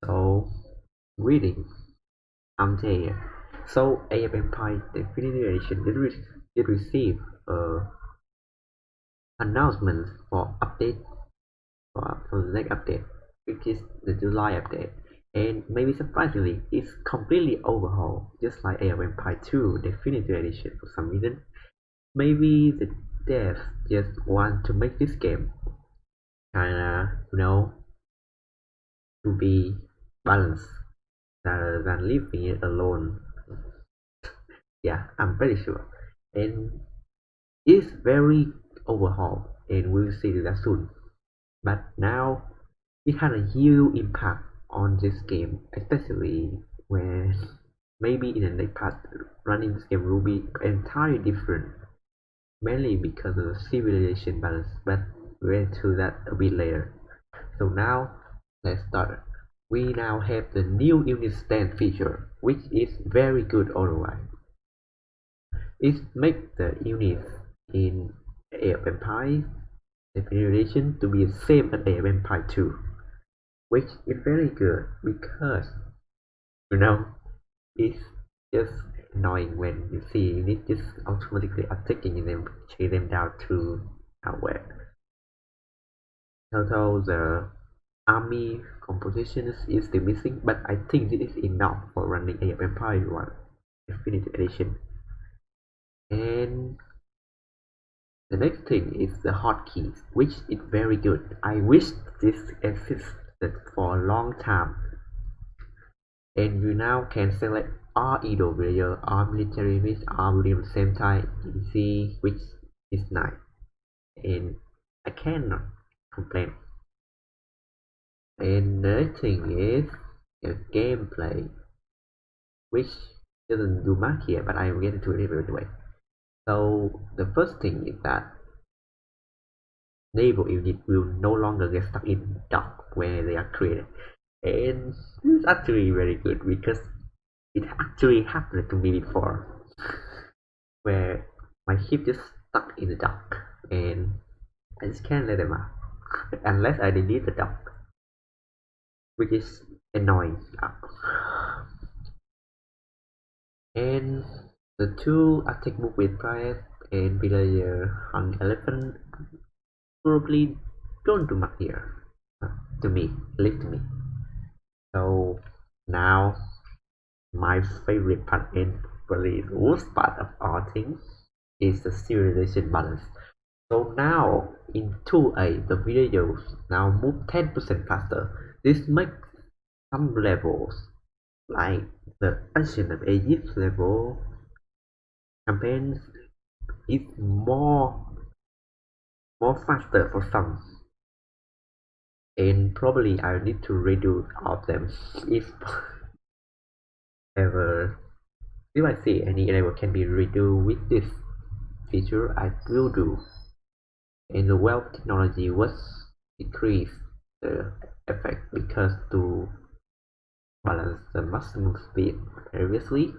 So, greetings, I'm Jay. So, AF Empire Definitive Edition did receive a announcement for update for the next update, which is the July update. And maybe surprisingly, it's completely overhauled, just like AF Empire 2 Definitive Edition for some reason. Maybe the devs just want to make this game kinda, to be balanced rather than leaving it alone. Yeah, I'm pretty sure. And it's very overhauled, and we'll see that soon. But now it had a huge impact on this game, especially when maybe in the next part running this game will be entirely different, mainly because of the civilization balance. But we'll get to that a bit later. So now let's start. We now have the new unit stand feature, which is very good otherwise. It makes the units in Age of Empires Definition to be the same as Age of Empire 2, which is very good because you know it's just annoying when you see units just automatically attacking them, chase them down to nowhere. Although the army composition is still missing, but I think this is enough for running Age of Empire 1 Definitive Edition. And the next thing is the hotkeys, which is very good. I wish this existed for a long time. And you now can select all either player or military units or building at the same time, easy, which is nice. And I cannot complain. And the next thing is the gameplay, which doesn't do much here, but I will get into it anyway. So the first thing is that naval unit will no longer get stuck in dock where they are created. And it's actually very good because it actually happened to me before where my ship just stuck in the dock and I just can't let them out unless I delete the dock, which is annoying. And the two attack move with pride and villager on elephant probably don't do much here, to me, at least to me. So now my favorite part and probably the worst part of all things is the serialization balance. So now in 2A the videos now move 10% faster. This makes some levels like the Ancient of Egypt level campaigns is more faster for some, and probably I need to redo all of them if ever if I see any level can be redo with this feature I will do. And the wealth technology was decreased the effect because to balance the maximum speed previously,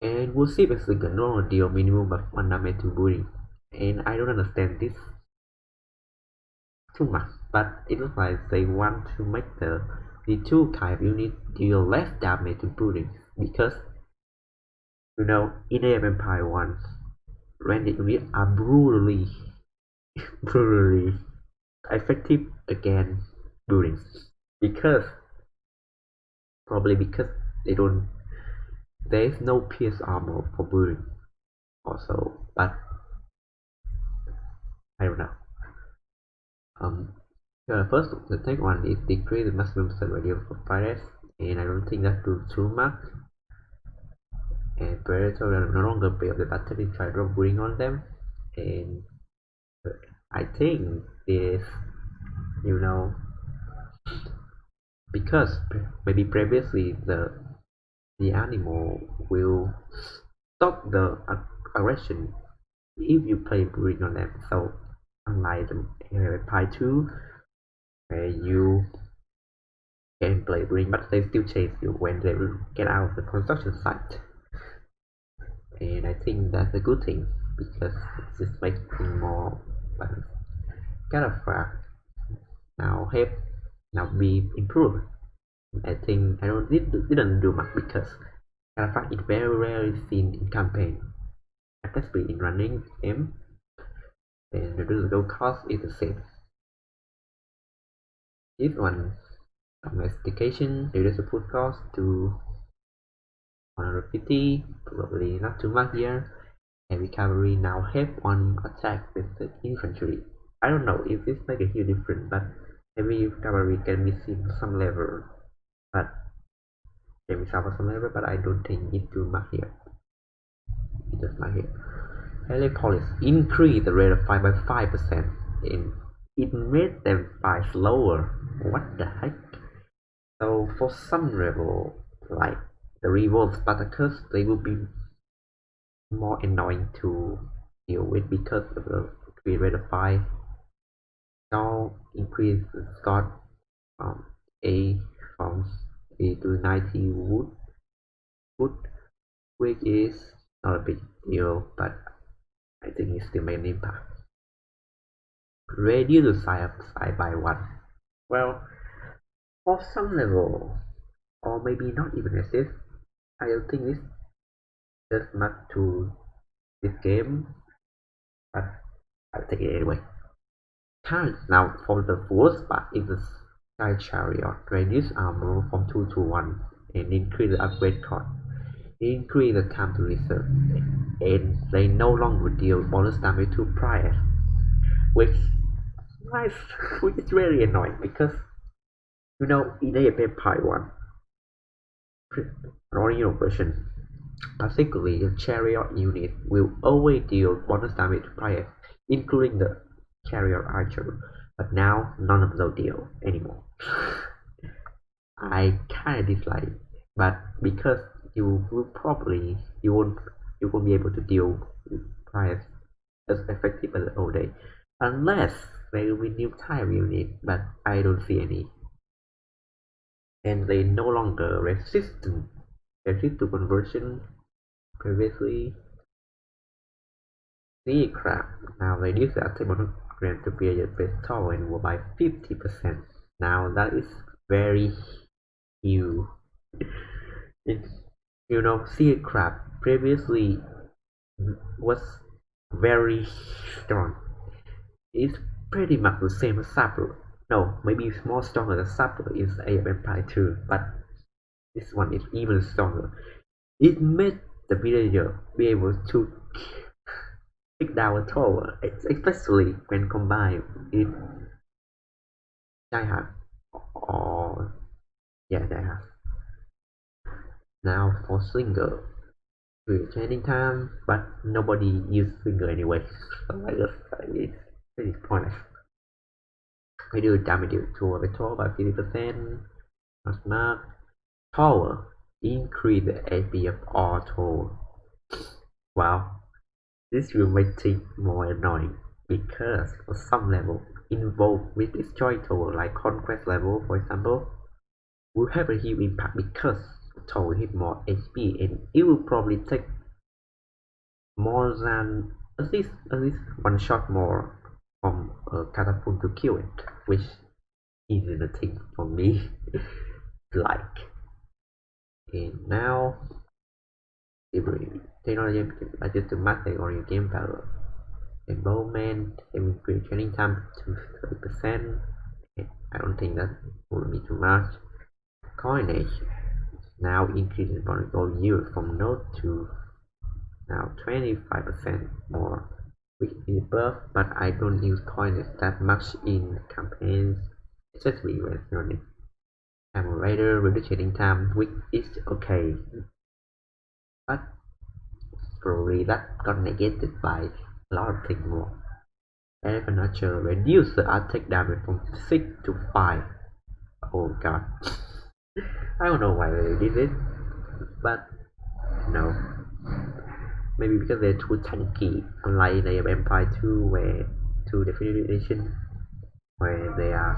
and we'll see basically the normal deal minimum of 1 damage to building. And I don't understand this too much, but it looks like they want to make the two type unit deal less damage to buildings because in Age of Empire 1 ranged units are brutally effective against buildings because probably because they don't there is no pierce armor for building also, but I don't know. First, the third one is decrease the maximum set value for pirates, and I don't think that do too much. And predators will no longer pay off the battle if I drop bullying on them, and I think this, you know, because maybe previously the animal will stop the aggression if you play bullying on them. So unlike the Pi 2, where you can play bullying, but they still chase you when they get out of the construction site. And I think that's a good thing because it just makes things more balanced. Kind of now have now be improved. I think I didn't do much because artifact is very rarely seen in campaign, especially in running game. And the residual cost is the same. This one, domestication reduces the food cost to 150, probably not too much here. Heavy cavalry now have one attack with the infantry. I don't know if this makes a huge difference, but heavy cavalry can be seen some level, but can be solved some level, but I don't think it's too much here. It does not here. LA police increase the rate of fire by 5%, and it made them fire slower. What the heck? So for some rebel, like the revolt Spartacus, they will be more annoying to deal with because of the increased rate of fire. Now increase the Scott from A from A to 90 wood, which is not a big deal, but I think it still made an impact. Reduce the size by 1. Well, for some level, or maybe not even assist, I don't think this does much to this game, but I'll take it anyway. Now for the worst part is the Sky Chariot. Reduce armor from 2 to 1 and increase the upgrade cost. Increase the time to reserve, and they no longer deal bonus damage to priors, which nice, which is very annoying because in Age of Empire 1 original version, particularly the chariot unit will always deal bonus damage to priors, including the chariot archer, but now none of those deal anymore. I kinda dislike, but because you won't be able to deal with priors as effective as the old day, unless there will be new type unit, but I don't see any. And they no longer resist to conversion. Previously, sea crab now reduce the attack bonus grant to be a base tower and will by 50%. Now that is very huge. It's, sea crab previously was very strong. It's pretty much the same as Sapper. No, maybe it's more stronger than Sapper is Age of Empire 2, but this one is even stronger. It made the villager be able to take down a tower, especially when combined with Diehard or Diehard. Now for Slinger, with training time, but nobody uses Slinger anyway, so I guess it's pretty pointless. We do damage to the tower by 50%, not smart. Tower, increase the HP of all tower. Wow, this will make things more annoying because for some level involved with destroy tower like conquest level for example, will have a huge impact because tower hit more HP and it will probably take more than at least one shot more from a catapult to kill it, which isn't a thing for me like. And now technology adjust to match the original game value. Enrollment, increase training time to 30%. I don't think that will be too much. Coinage now increases bonus all year from node to now 25% more, which is buff, but I don't use coinage that much in campaigns, especially when running. I'm a writer with the training time, which is okay, but probably that got negated by a lot of things more. Elephant Archer reduce the attack damage from 6 to 5. Oh god. I don't know why they did it, but no. Maybe because they're too tanky, unlike the Empire 2 where 2 Definitive Edition where they are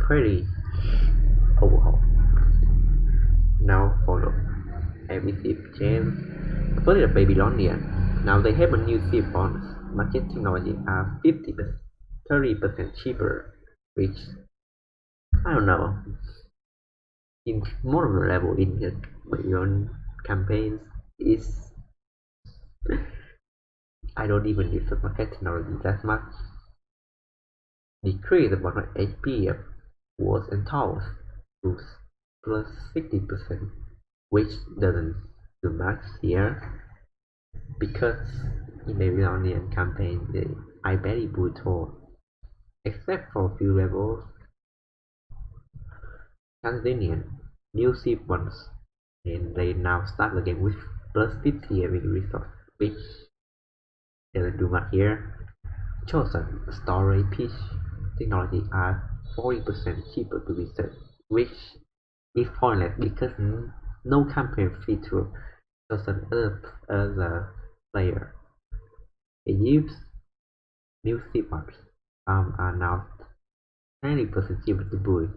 pretty overhauled. Now follow Amityville James. First is Babylonian. Now they have a new ship bonus. Market technology are 30% cheaper, which I don't know. In more of the level in the beyond campaigns is I don't even use the market technology that much. Decrease the bottom HP of walls and towers to plus 60%, which doesn't do much here because in the Babylonian campaign they are very brutal, except for a few levels. Tanzanian new ship ones, and they now start the game with plus 50 every resource, which doesn't do much here. Chosen storage pitch technology are 40% cheaper to research, which is pointless because no campaign feature chosen as a player. It gives new shipments are now 90% cheaper to build.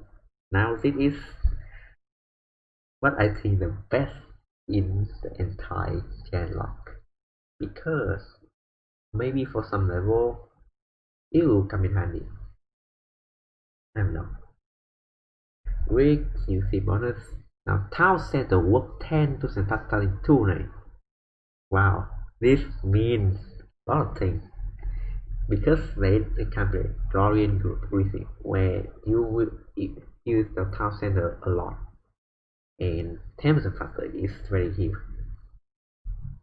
Now this is what I think the best in the entire Genlock because maybe for some level it will come in handy. I don't know. Rick, you see bonus. Now town center work 10% faster in 2 nights. Wow, this means a lot of things because they can be drawing briefing where you will use the town center a lot and 10% faster is very huge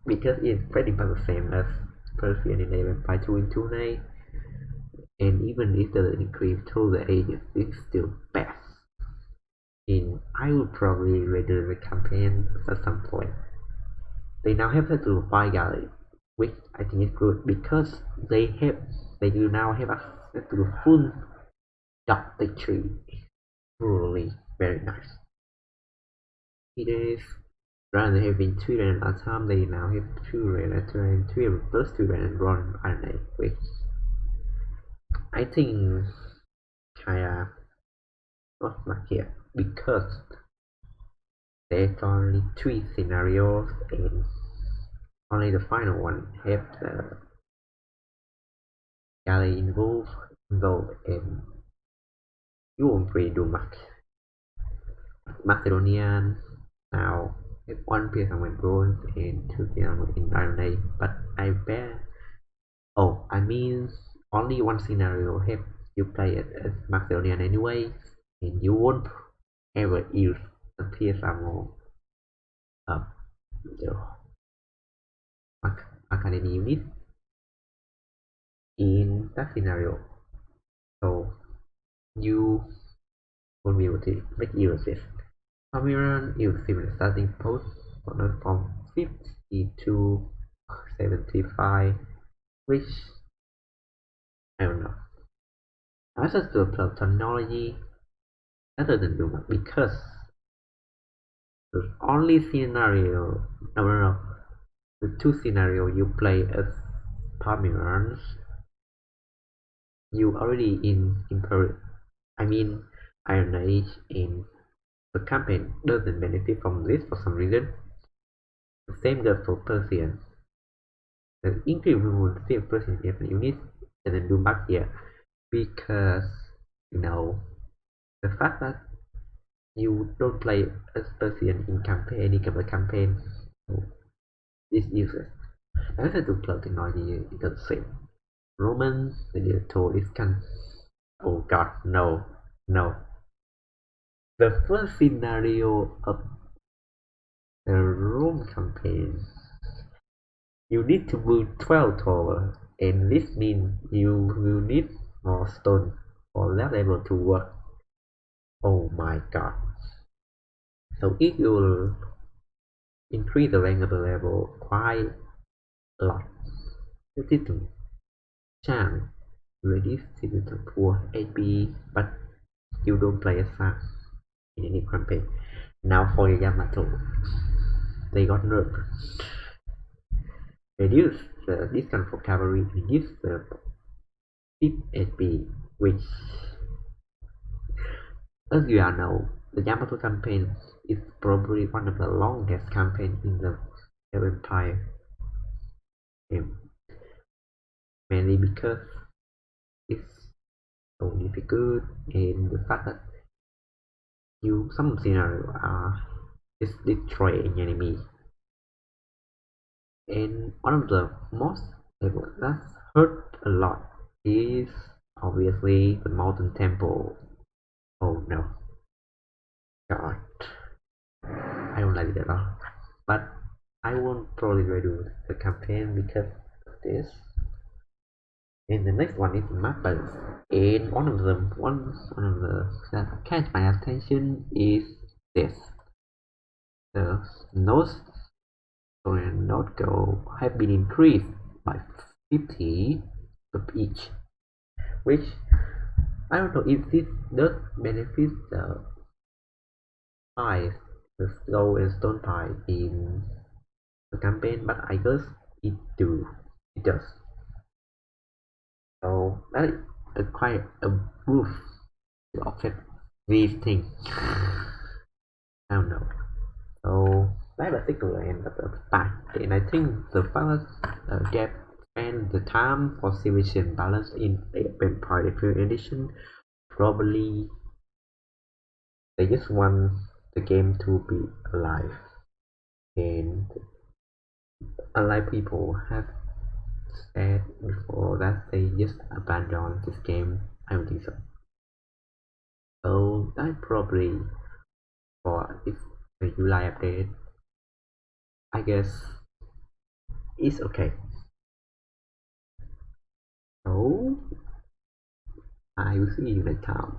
because it's pretty much the same as Persian in Vampire 2 in 2 nights, and even if the increase through the ages it's still best. And I would probably redo the campaign at some point. They now have to 5 gallery, which I think is good because they do now have access to the full doctor tree. Really very nice. It is rather than having 2 random at a time, they now have 2 random, 3 plus 2 random run anime, which I think kinda not much here because there's only 3 scenarios and only the final one have the gallery involved and you won't really do much. Macedonian now have 1 piece of bronze and 2 pieces in Iron Age, but I bet I mean only one scenario have you play it as Macedonian anyway, and you won't ever use the PS armor of the Academy unit in that scenario. So you won't be able to make use of this. Pomeranian is similar starting post bonus from 50 to 75, which I don't know. Access to the technology other than do much because the only scenario no, the 2 scenario you play as Pomeranians you already in Imperial I mean Iron Age and the campaign doesn't benefit from this for some reason. The same goes for Persian. The increase will save Persian units and then do back here because you know the fact that you don't play as Persian in campaign any kind of campaign so is useless. I said to plug technology it does the same. Romans the digital is can oh god no. The first scenario of the Rome campaign you need to build 12 towers, and this means you will need more stone for that level to work. Oh my god. So it will increase the length of the level quite a lot. System Chang reduce to poor AP, but you don't play as fast in any campaign. Now for Yamato, they got nerfed. Reduce the discount for cavalry, reduce the tip HP, which, as you all know, the Yamato campaign is probably one of the longest campaigns in the Empire game, mainly because it's so difficult and the fact that you some scenario are is destroy an enemy. And one of the most able that's hurt a lot is obviously the mountain temple. Oh no, god, I don't like it at all. But I won't probably redo the campaign because of this. And the next one is mappers. And one of the that catch my attention is this. The nose and node goal have been increased by 50 of each, which I don't know if this does benefit the pie, the gold and stone pie in the campaign, but I guess it does. So that is quite a boost to offset these things. I don't know. So that's basically end of the part. And I think the first gap and the time for civilization balance in Empire Defense Edition probably they just want the game to be alive. And unlike people have said before that they just abandon this game, I don't think so. So that probably for if the July update, I guess it's okay. So I will see you next time.